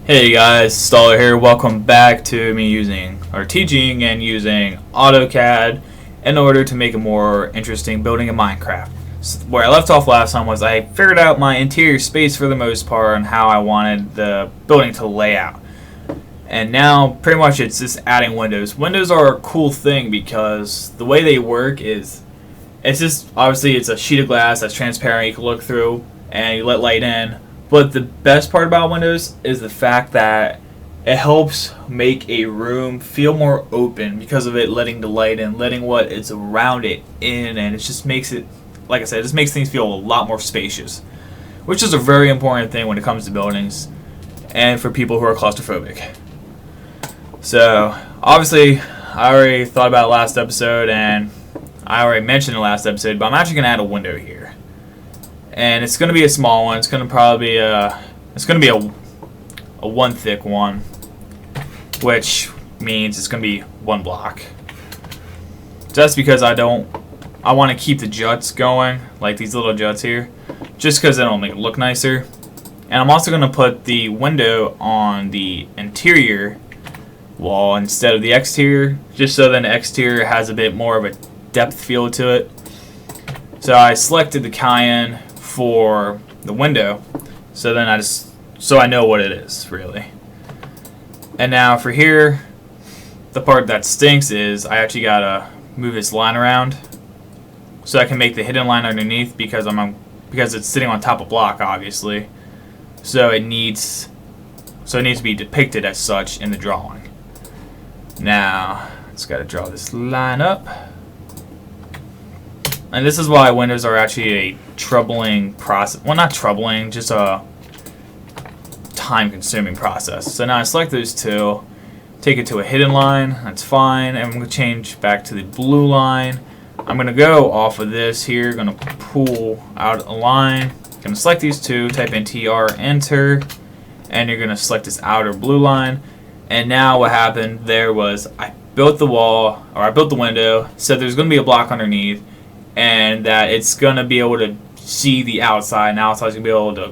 Hey guys, Staller here. Welcome back to me teaching and using AutoCAD in order to make a more interesting building in Minecraft. So where I left off last time was I figured out my interior space for the most part and how I wanted the building to lay out. And now pretty much it's just adding windows. Windows are a cool thing because the way they work is it's just obviously it's a sheet of glass that's transparent you can look through and you let light in. But the best part about windows is the fact that it helps make a room feel more open because of it letting the light in, letting what is around it in, and it just makes it, like I said, it just makes things feel a lot more spacious, which is a very important thing when it comes to buildings and for people who are claustrophobic. So, obviously, I already thought about it last episode, and I already mentioned it last episode, but I'm actually going to add a window here. And it's going to be a small one. It's going to probably be a one thick one, which means it's going to be one block. Just because I want to keep the juts going, like these little juts here, just because it'll make it look nicer. And I'm also going to put the window on the interior wall instead of the exterior, just so then the exterior has a bit more of a depth feel to it. So I selected the cayenne for the window, so then I know what it is really. And now for here, the part that stinks is I actually gotta move this line around so I can make the hidden line underneath because it's sitting on top of block, obviously. So it needs to be depicted as such in the drawing. Now just gotta draw this line up. And this is why windows are actually a troubling process. Well, not troubling, just a time-consuming process. So now I select those two, take it to a hidden line, that's fine, and I'm going to change back to the blue line. I'm going to go off of this here, going to pull out a line, going to select these two, type in TR, enter, and you're going to select this outer blue line. And now what happened there was I built the wall, or I built the window, said there's going to be a block underneath, and that it's going to be able to see the outside, and outside's going to be able to,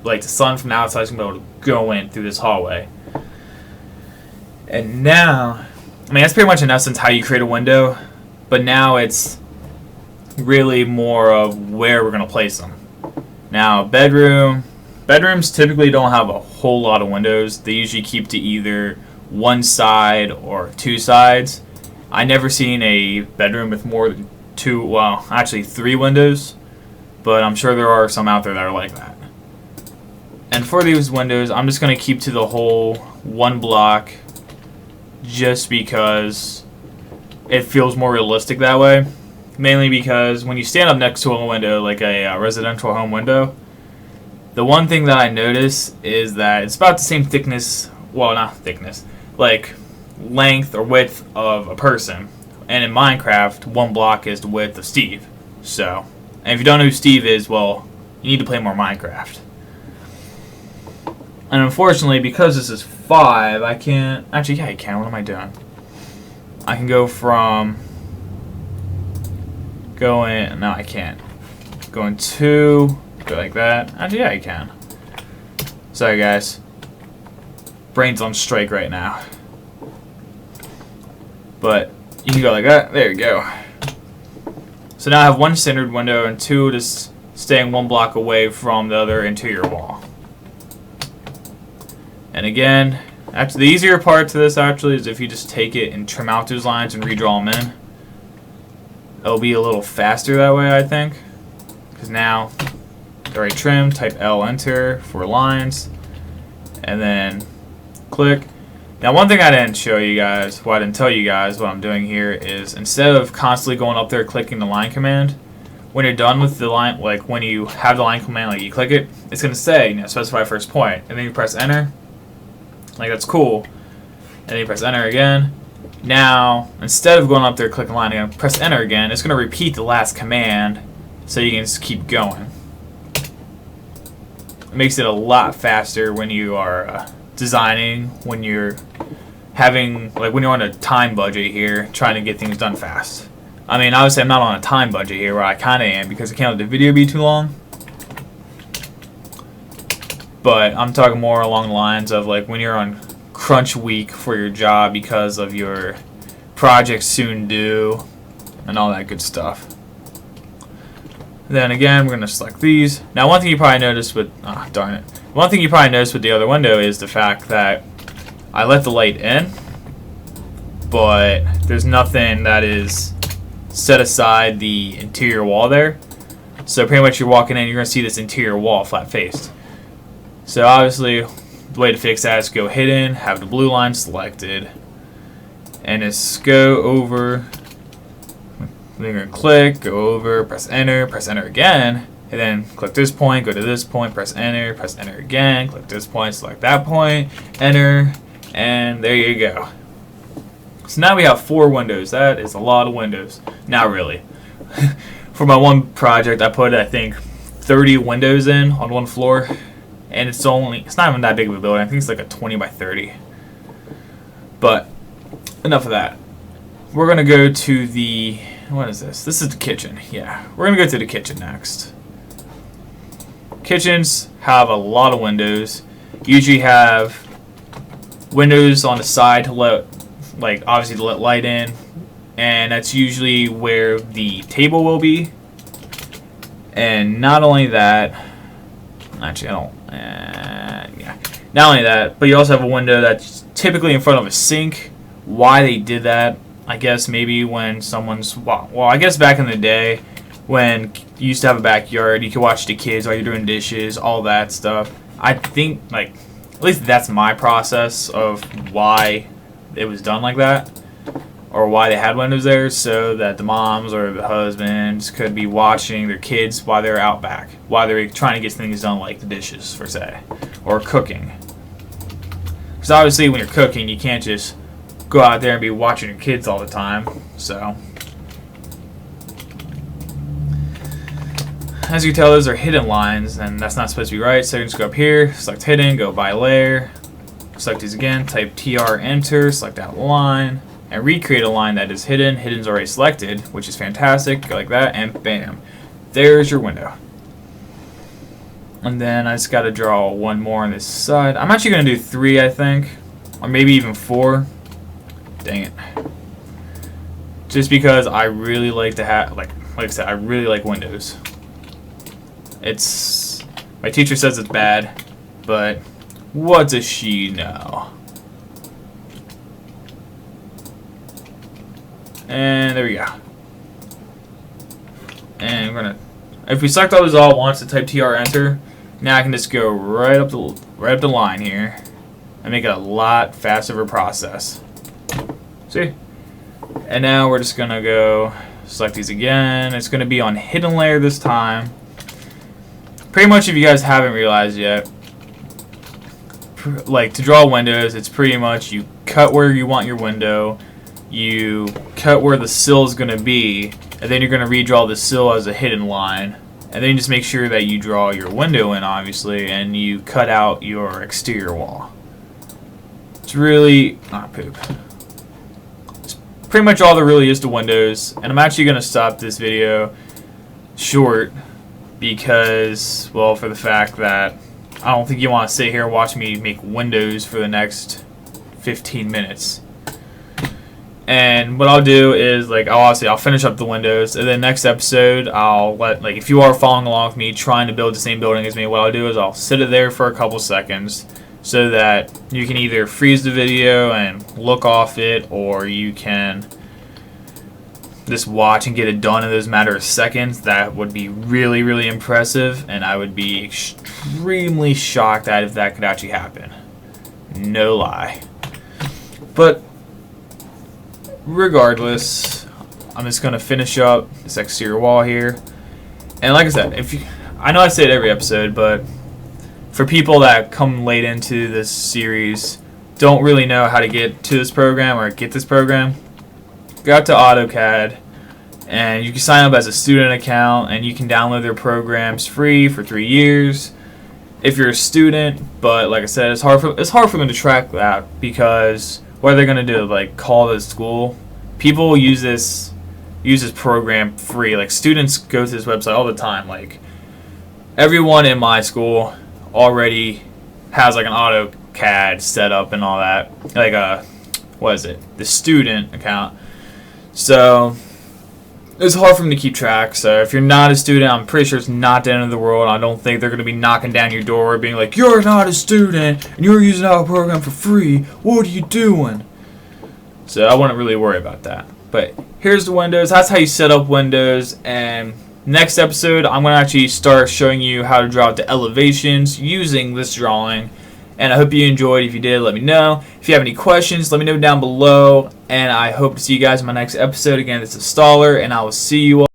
like the sun from the outside is going to be able to go in through this hallway. And now, I mean, that's pretty much in essence how you create a window, but now it's really more of where we're going to place them. Now, bedrooms typically don't have a whole lot of windows. They usually keep to either one side or two sides. I never seen a bedroom with more than three windows, but I'm sure there are some out there that are like that. And for these windows, I'm just going to keep to the whole one block just because it feels more realistic that way. Mainly because when you stand up next to a window, like a residential home window, the one thing that I notice is that it's about the same thickness, well, not thickness, like length or width of a person. And in Minecraft, one block is the width of Steve. So, and if you don't know who Steve is, well, you need to play more Minecraft. And unfortunately, because this is 5, I can't... Actually, yeah, I can. What am I doing? I can go from... No, I can't. Going 2, go like that. Actually, yeah, I can. Sorry, guys. Brain's on strike right now. But... you can go like that. There you go. So now I have one centered window and 2 just staying one block away from the other interior wall. And again, actually the easier part to this actually is if you just take it and trim out those lines and redraw them in. It'll be a little faster that way, I think. Because now they're already trimmed. Type L, enter for lines. And then click. Now, one thing I didn't show you guys, well, I didn't tell you guys what I'm doing here is instead of constantly going up there clicking the line command, when you're done with the line, like when you have the line command, like you click it, it's going to say, specify first point, and then you press enter. Like, that's cool. And then you press enter again. Now, instead of going up there clicking line again, press enter again. It's going to repeat the last command so you can just keep going. It makes it a lot faster when you are designing, when you're when you're on a time budget here, trying to get things done fast. I mean, obviously I'm not on a time budget here, where I kind of am, because I can't let the video be too long. but I'm talking more along the lines of like when you're on crunch week for your job because of your project soon due and all that good stuff. Then again, we're going to select these. Now, one thing you probably noticed with, darn it. One thing you probably noticed with the other window is the fact that I let the light in, but there's nothing that is set aside the interior wall there. So pretty much you're walking in, you're going to see this interior wall flat-faced. So obviously, the way to fix that is go hidden, have the blue line selected, and just go over. Then you're going to click, go over, press enter again, and then click this point, go to this point, press enter again, click this point, select that point, enter, and there you go. So now we have 4 windows. That is a lot of windows. Not really. For my one project, I put, I think, 30 windows in on one floor, and it's not even that big of a building. I think it's like a 20 by 30. But enough of that. We're going to go to the, what is this? This is the kitchen. Yeah, we're going to go to the kitchen next. Kitchens have a lot of windows. Usually have windows on the side to let, like, obviously to let light in, and that's usually where the table will be. And not only that, actually I don't, yeah. Not only that, but you also have a window that's typically in front of a sink. Why they did that, I guess maybe when someone's, well, I guess back in the day when you used to have a backyard, you could watch the kids while you're doing dishes, all that stuff. I think, like, at least that's my process of why it was done like that, or why they had windows there, so that the moms or the husbands could be watching their kids while they're out back, while they're trying to get things done like the dishes, per se, or cooking. Because obviously when you're cooking, you can't just go out there and be watching your kids all the time. So as you can tell, those are hidden lines, and that's not supposed to be right. So you can just go up here, select hidden, go by layer, select these again, type TR enter, select that line, and recreate a line that is hidden. Hidden's already selected, which is fantastic. Go like that, and bam, there's your window. And then I just got to draw one more on this side. I'm actually going to do 3, I think, or maybe even 4. Dang it. Just because I really like to have, like I said, I really like windows. It's, my teacher says it's bad, but what does she know? And there we go. And we're gonna, if we select all those all at once and type TR enter, now I can just go right up the line here and make it a lot faster of a process. See? And now we're just gonna go select these again. It's gonna be on hidden layer this time. Pretty much, if you guys haven't realized yet, like to draw windows, it's pretty much you cut where you want your window, you cut where the sill is gonna be, and then you're gonna redraw the sill as a hidden line. And then you just make sure that you draw your window in, obviously, and you cut out your exterior wall. It's really not poop. It's pretty much all there really is to windows, and I'm actually going to stop this video short because, well, for the fact that I don't think you want to sit here and watch me make windows for the next 15 minutes. And what I'll do is, like, I'll finish up the windows, and then next episode, I'll let, like, if you are following along with me trying to build the same building as me, what I'll do is I'll sit it there for a couple seconds so that you can either freeze the video and look off it, or you can just watch and get it done in those matter of seconds. That would be really, really impressive, and I would be extremely shocked at if that could actually happen. No lie. But regardless, I'm just going to finish up this exterior wall here. And like I said, I know I say it every episode, but for people that come late into this series, don't really know how to get to this program or get this program, go out to AutoCAD, and you can sign up as a student account, and you can download their programs free for 3 years if you're a student. But like I said, it's hard for them to track that, because what are they going to do? Like, call the school? People use this program free. Like, students go to this website all the time. Like, everyone in my school already has like an AutoCAD setup and all that, like the student account. So it's hard for them to keep track. So if you're not a student, I'm pretty sure it's not the end of the world. I don't think they're going to be knocking down your door being like, you're not a student and you're using our program for free. What are you doing? So I wouldn't really worry about that. But here's the windows. That's how you set up windows. And next episode, I'm going to actually start showing you how to draw out the elevations using this drawing. And I hope you enjoyed. If you did, let me know. If you have any questions, let me know down below. And I hope to see you guys in my next episode. Again, this is Staller, and I will see you all.